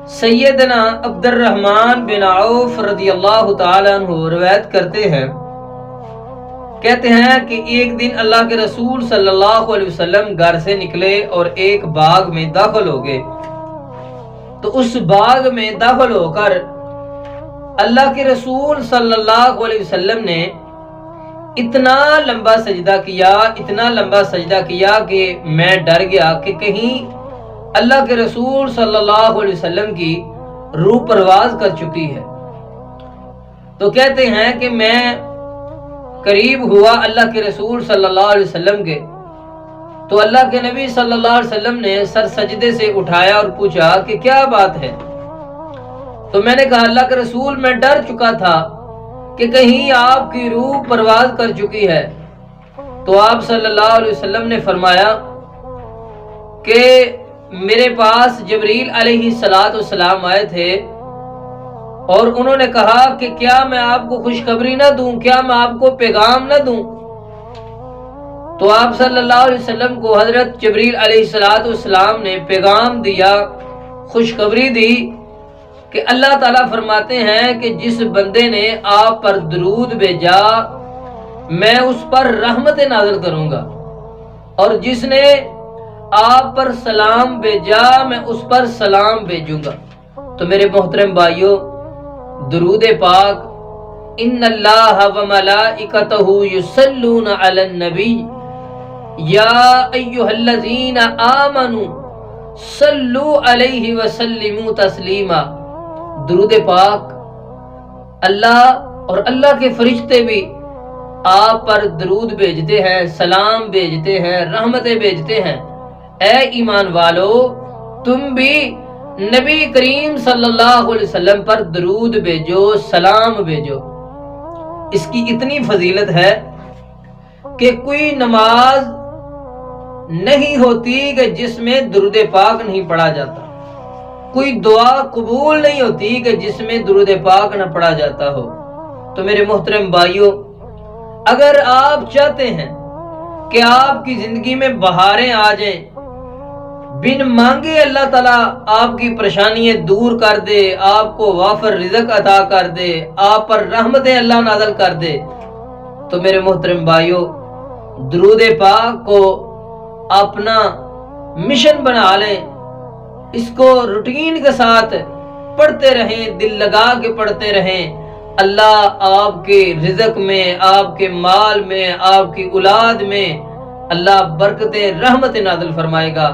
سیدنا عبد الرحمن بن عوف رضی اللہ تعالیٰ عنہ روایت کرتے ہیں، کہتے ہیں کہ ایک دن اللہ کے رسول صلی اللہ علیہ وسلم گھر سے نکلے اور ایک باغ میں داخل ہو گئے۔ تو اس باغ میں داخل ہو کر اللہ کے رسول صلی اللہ علیہ وسلم نے اتنا لمبا سجدہ کیا کہ میں ڈر گیا کہ کہیں اللہ کے رسول صلی اللہ علیہ وسلم کی روح پرواز کر چکی ہے۔ تو کہتے ہیں کہ میں قریب ہوا اللہ کے رسول صلی اللہ علیہ وسلم کے، تو اللہ کے نبی صلی اللہ علیہ وسلم نے سر سجدے سے اٹھایا اور پوچھا کہ کیا بات ہے؟ تو میں نے کہا اللہ کے رسول میں ڈر چکا تھا کہ کہیں آپ کی روح پرواز کر چکی ہے۔ تو آپ صلی اللہ علیہ وسلم نے فرمایا کہ میرے پاس جبریل علیہ السلام آئے تھے اور انہوں نے کہا کہ کیا میں آپ کو خوشخبری نہ دوں، کیا میں آپ کو پیغام نہ دوں؟ تو آپ صلی اللہ علیہ وسلم کو حضرت جبریل علیہ السلام نے پیغام دیا، خوشخبری دی کہ اللہ تعالیٰ فرماتے ہیں کہ جس بندے نے آپ پر درود بھیجا میں اس پر رحمت نازل کروں گا، اور جس نے آپ پر سلام بھیجا میں اس پر سلام بھیجوں گا۔ تو میرے محترم بھائیوں، درود پاک ان اللہ و ملائکتہ یصلون علی النبی یا ایھا الذین آمنوا صلوا علیہ وسلموا تسلیما۔ درود پاک اللہ اور اللہ کے فرشتے بھی آپ پر درود بھیجتے ہیں، سلام بھیجتے ہیں، رحمتیں بھیجتے ہیں۔ اے ایمان والو، تم بھی نبی کریم صلی اللہ علیہ وسلم پر درود بھیجو، سلام بھیجو۔ اس کی اتنی فضیلت ہے کہ کوئی نماز نہیں ہوتی کہ جس میں درود پاک نہیں پڑھا جاتا، کوئی دعا قبول نہیں ہوتی کہ جس میں درود پاک نہ پڑھا جاتا ہو۔ تو میرے محترم بھائیوں، اگر آپ چاہتے ہیں کہ آپ کی زندگی میں بہاریں آ جائیں، بن مانگے اللہ تعالیٰ آپ کی پریشانیاں دور کر دے، آپ کو وافر رزق عطا کر دے، آپ پر رحمتیں اللہ نازل کر دے، تو میرے محترم بھائیوں، درود پاک کو اپنا مشن بنا لیں، اس کو روٹین کے ساتھ پڑھتے رہیں، دل لگا کے پڑھتے رہیں۔ اللہ آپ کے رزق میں، آپ کے مال میں، آپ کی اولاد میں اللہ برکتیں رحمت نازل فرمائے گا۔